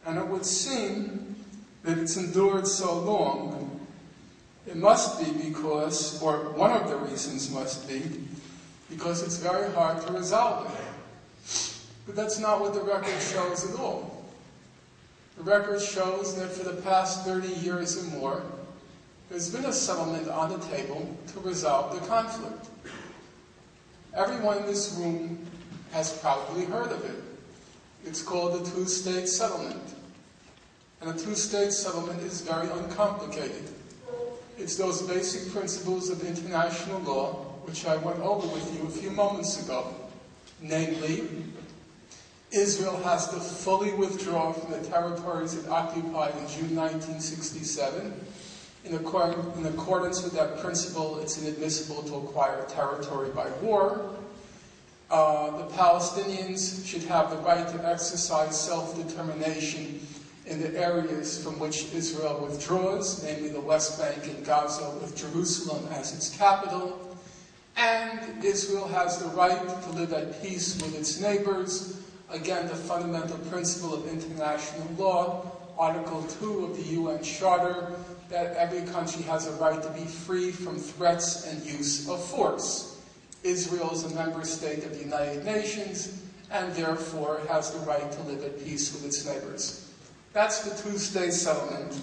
And it would seem that it's endured so long, it must be because, or one of the reasons must be, because it's very hard to resolve it. But that's not what the record shows at all. The record shows that for the past 30 years or more, there's been a settlement on the table to resolve the conflict. Everyone in this room has probably heard of it. It's called the two-state settlement. And a two-state settlement is very uncomplicated. It's those basic principles of international law, which I went over with you a few moments ago. Namely, Israel has to fully withdraw from the territories it occupied in June 1967. In accordance with that principle, it's inadmissible to acquire territory by war. The Palestinians should have the right to exercise self-determination in the areas from which Israel withdraws, namely the West Bank and Gaza, with Jerusalem as its capital. And Israel has the right to live at peace with its neighbors. Again, the fundamental principle of international law, Article 2 of the UN Charter, that every country has a right to be free from threats and use of force. Israel is a member state of the United Nations, and therefore has the right to live at peace with its neighbors. That's the two-state settlement.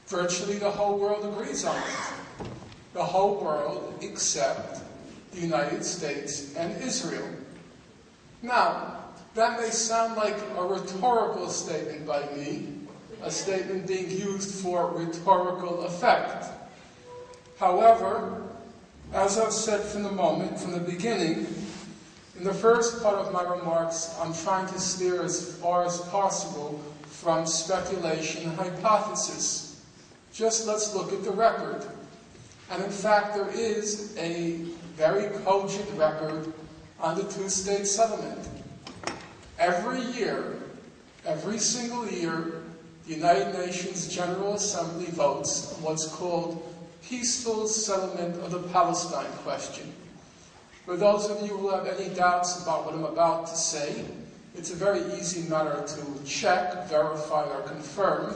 Virtually the whole world agrees on it. The whole world except the United States and Israel. Now, that may sound like a rhetorical statement by me, a statement being used for rhetorical effect. However, as I've said from the beginning, in the first part of my remarks, I'm trying to steer as far as possible from speculation and hypothesis. Just let's look at the record. And in fact, there is a very cogent record on the two-state settlement. Every year, every single year, the United Nations General Assembly votes on what's called peaceful settlement of the Palestine question. For those of you who have any doubts about what I'm about to say, it's a very easy matter to check, verify, or confirm.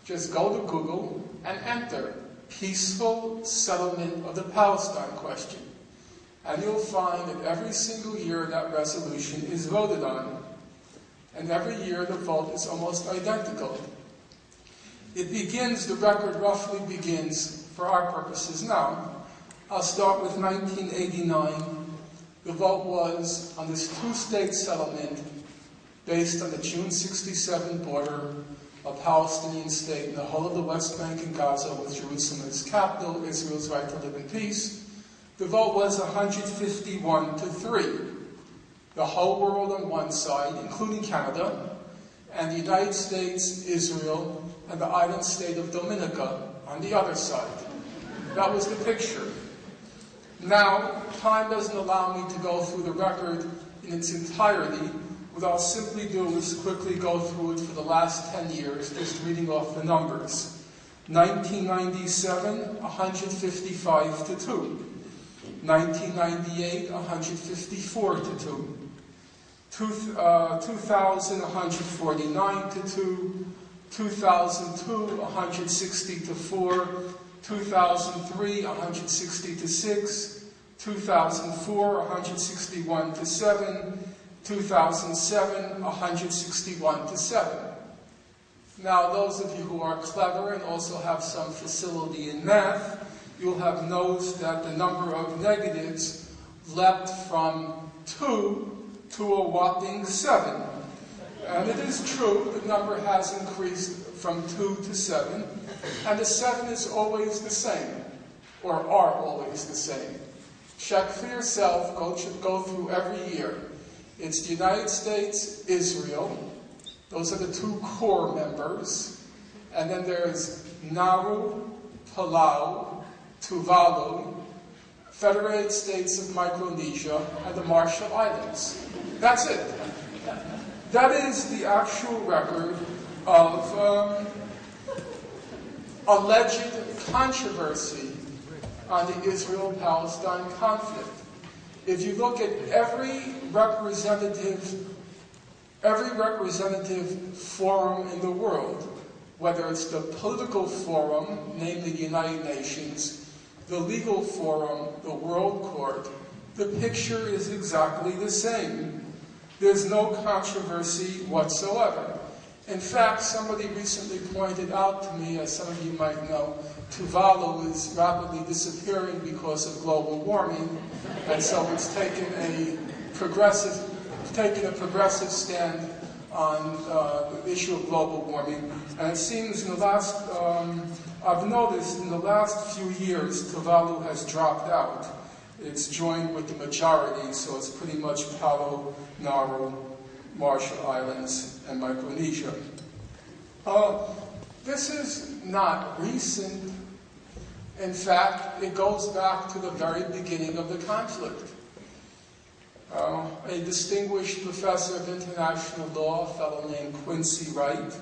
Just go to Google and enter peaceful settlement of the Palestine question. And you'll find that every single year that resolution is voted on. And every year the vote is almost identical. It begins, the record roughly begins, for our purposes now. I'll start with 1989. The vote was on this two-state settlement based on the June 67 border, a Palestinian state in the whole of the West Bank and Gaza with Jerusalem as capital, Israel's right to live in peace. The vote was 151-3. The whole world on one side, including Canada, and the United States, Israel, and the island state of Dominica on the other side. That was the picture. Now, time doesn't allow me to go through the record in its entirety. What I'll simply do is quickly go through it for the last 10 years, just reading off the numbers. 1997, 155-2. 1998, 154-2. 2000, 149-2. 2002, 160-4. 2003, 160-6. 2004, 161-7. 2007, 161-7. Now, those of you who are clever and also have some facility in math, you'll have noticed that the number of negatives leapt from 2 to a whopping 7. And it is true, the number has increased from 2 to 7, and the 7 is always the same, or are always the same. Check for yourself, go through every year. It's the United States, Israel, those are the two core members, and then there's Nauru, Palau, Tuvalu, Federated States of Micronesia, and the Marshall Islands. That's it. That is the actual record of alleged controversy on the Israel-Palestine conflict. If you look at every representative every representative forum in the world, whether it's the political forum, namely the United Nations, the legal forum, the World Court, the picture is exactly the same. There's no controversy whatsoever. In fact, somebody recently pointed out to me, as some of you might know, Tuvalu is rapidly disappearing because of global warming, and so it's taken a progressive stand on the issue of global warming. And it seems in the last, I've noticed in the last few years, Tuvalu has dropped out. It's joined with the majority, so it's pretty much Palau, Nauru, Marshall Islands, and Micronesia. This is not recent. In fact, it goes back to the very beginning of the conflict. A distinguished professor of international law, a fellow named Quincy Wright,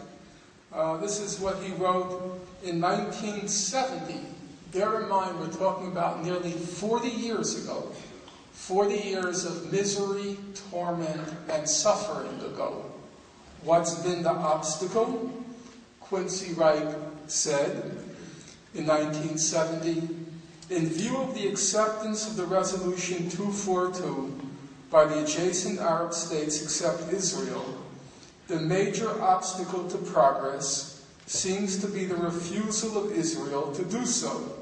this is what he wrote in 1970. Bear in mind, we're talking about nearly 40 years ago. 40 years of misery, torment, and suffering ago. What's been the obstacle? Quincy Wright said in 1970, in view of the acceptance of the Resolution 242 by the adjacent Arab states except Israel, the major obstacle to progress seems to be the refusal of Israel to do so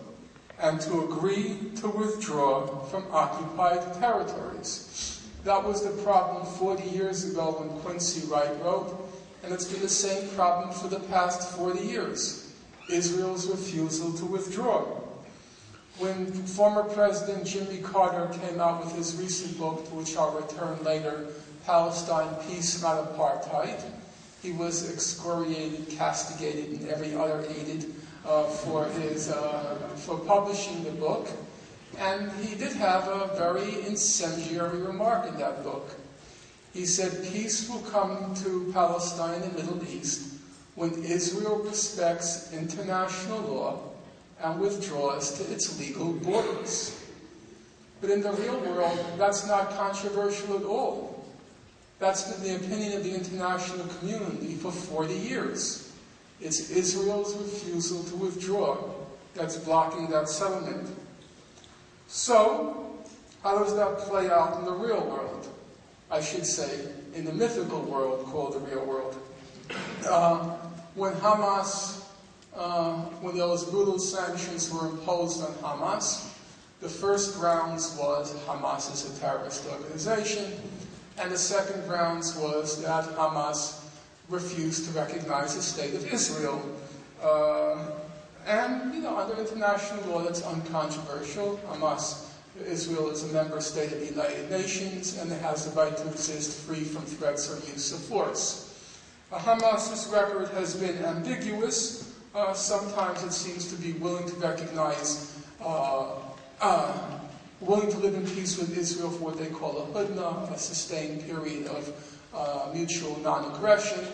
and to agree to withdraw from occupied territories. That was the problem 40 years ago when Quincy Wright wrote, and it's been the same problem for the past 40 years, Israel's refusal to withdraw. When former President Jimmy Carter came out with his recent book, to which I'll return later, Palestine, Peace, Not Apartheid, he was excoriated, castigated, and every other aided for publishing the book. And he did have a very incendiary remark in that book. He said, peace will come to Palestine and the Middle East when Israel respects international law and withdraws to its legal borders. But in the real world, that's not controversial at all. That's been the opinion of the international community for 40 years. It's Israel's refusal to withdraw that's blocking that settlement. So, how does that play out in the real world? I should say, in the mythical world called the real world. When Hamas, when those brutal sanctions were imposed on Hamas, the first grounds was Hamas is a terrorist organization, and the second grounds was that Hamas refused to recognize the state of Israel. And, under international law, that's uncontroversial. Israel is a member state of the United Nations, and it has the right to exist free from threats or use of force. Hamas's record has been ambiguous. Sometimes it seems to be willing to recognize, willing to live in peace with Israel for what they call a hudna, a sustained period of mutual non-aggression.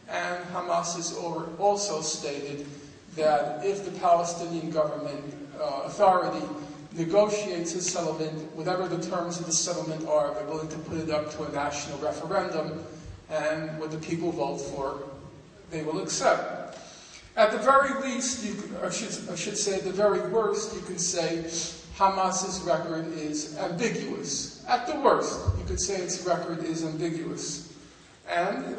And Hamas has also stated that if the Palestinian government authority negotiates a settlement, whatever the terms of the settlement are, they're willing to put it up to a national referendum, and what the people vote for, they will accept. At the very least, I should say at the very worst, you can say Hamas's record is ambiguous. At the worst, you could say its record is ambiguous. And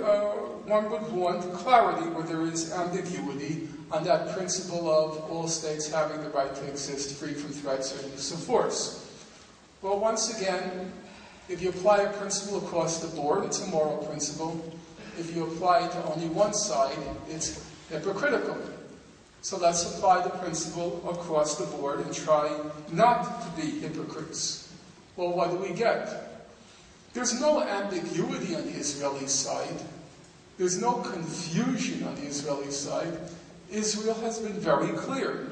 one would want clarity where there is ambiguity on that principle of all states having the right to exist free from threats or use of force. Well, once again, if you apply a principle across the board, it's a moral principle. If you apply it to only one side, it's hypocritical. So let's apply the principle across the board and try not to be hypocrites. Well, what do we get? There's no ambiguity on the Israeli side. There's no confusion on the Israeli side. Israel has been very clear.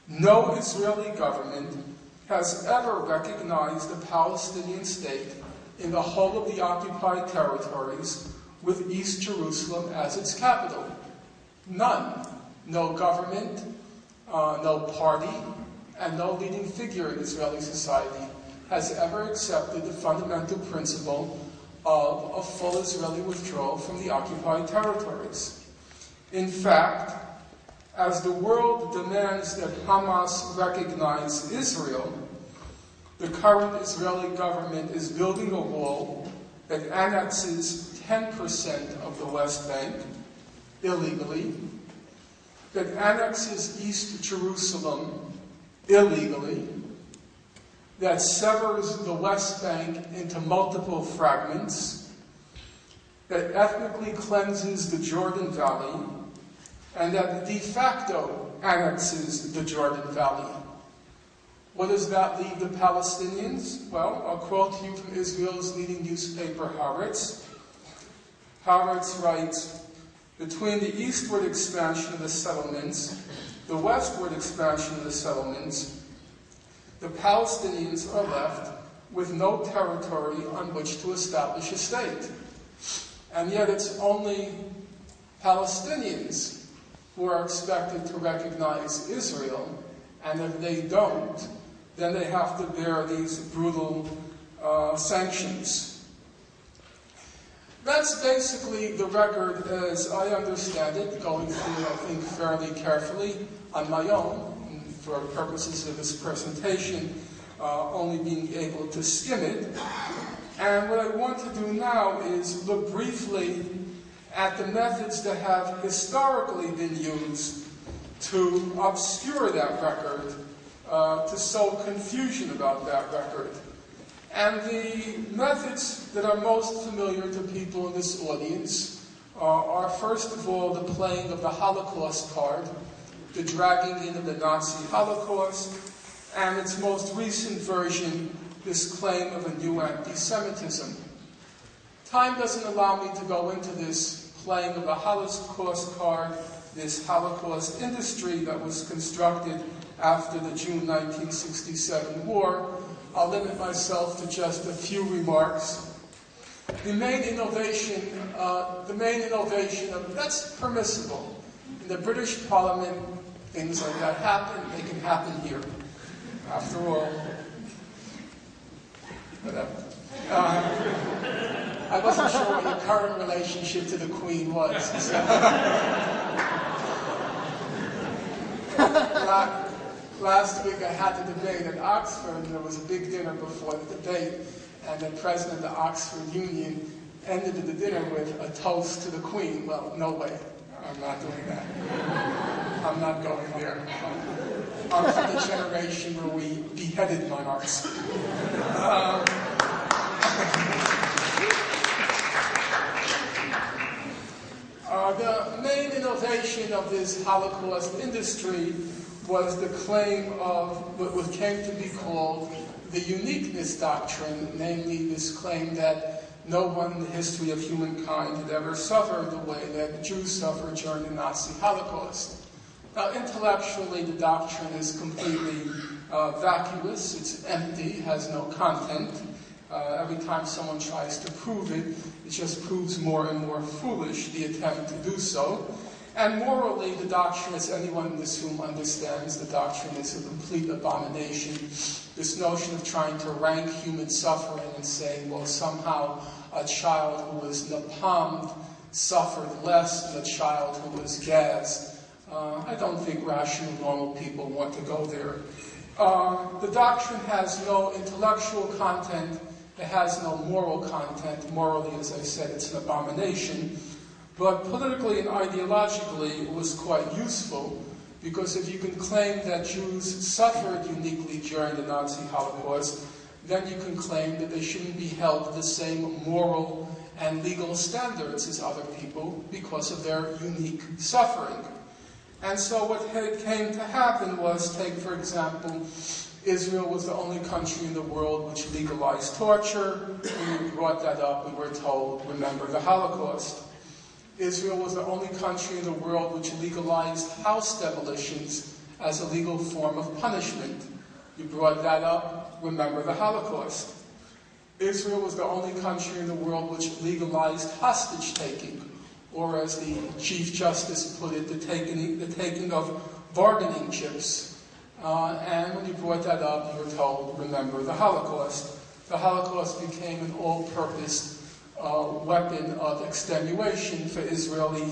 No Israeli government has ever recognized a Palestinian state in the whole of the occupied territories with East Jerusalem as its capital. None. No government, no party, and no leading figure in Israeli society has ever accepted the fundamental principle of a full Israeli withdrawal from the occupied territories. In fact, as the world demands that Hamas recognize Israel, the current Israeli government is building a wall that annexes 10% of the West Bank illegally, that annexes East Jerusalem illegally, that severs the West Bank into multiple fragments, that ethnically cleanses the Jordan Valley, and that de facto annexes the Jordan Valley. What does that leave the Palestinians? Well, I'll quote you from Israel's leading newspaper, Haaretz. Haaretz writes, between the eastward expansion of the settlements, the westward expansion of the settlements, the Palestinians are left with no territory on which to establish a state. And yet it's only Palestinians who are expected to recognize Israel, and if they don't, then they have to bear these brutal sanctions. That's basically the record as I understand it, going through it, I think, fairly carefully on my own, and for purposes of this presentation, only being able to skim it. And what I want to do now is look briefly at the methods that have historically been used to obscure that record, to sow confusion about that record. And the methods that are most familiar to people in this audience are, first of all, the playing of the Holocaust card, the dragging in of the Nazi Holocaust, and its most recent version, this claim of a new anti-Semitism. Time doesn't allow me to go into this playing of the Holocaust card, this Holocaust industry that was constructed after the June 1967 war. I'll limit myself to just a few remarks. The main innovation of that's permissible. In the British Parliament, things like that happen. They can happen here. After all, whatever. I wasn't sure what your current relationship to the Queen was. So. Last week I had the debate at Oxford, and there was a big dinner before the debate, and the president of the Oxford Union ended the dinner with a toast to the Queen. Well, no way. I'm not doing that. I'm not going there. I'm from the generation where we beheaded monarchs. The main innovation of this Holocaust industry was the claim of what came to be called the uniqueness doctrine, namely this claim that no one in the history of humankind had ever suffered the way that Jews suffered during the Nazi Holocaust. Now, intellectually, the doctrine is completely vacuous, it's empty, has no content. Every time someone tries to prove it, it just proves more and more foolish, the attempt to do so. And morally, the doctrine, as anyone in this room understands, the doctrine is a complete abomination. This notion of trying to rank human suffering and saying, well, somehow a child who was napalmed suffered less than a child who was gassed. I don't think rational, normal people want to go there. The doctrine has no intellectual content. It has no moral content. Morally, as I said, it's an abomination. But politically and ideologically, it was quite useful, because if you can claim that Jews suffered uniquely during the Nazi Holocaust, then you can claim that they shouldn't be held to the same moral and legal standards as other people because of their unique suffering. And so what came to happen was, take for example, Israel was the only country in the world which legalized torture. When we brought that up, we were told, remember the Holocaust. Israel was the only country in the world which legalized house demolitions as a legal form of punishment. You brought that up, remember the Holocaust. Israel was the only country in the world which legalized hostage-taking, or as the Chief Justice put it, the taking of bargaining chips. And when you brought that up, you were told, remember the Holocaust. The Holocaust became an all-purpose weapon of extenuation for Israeli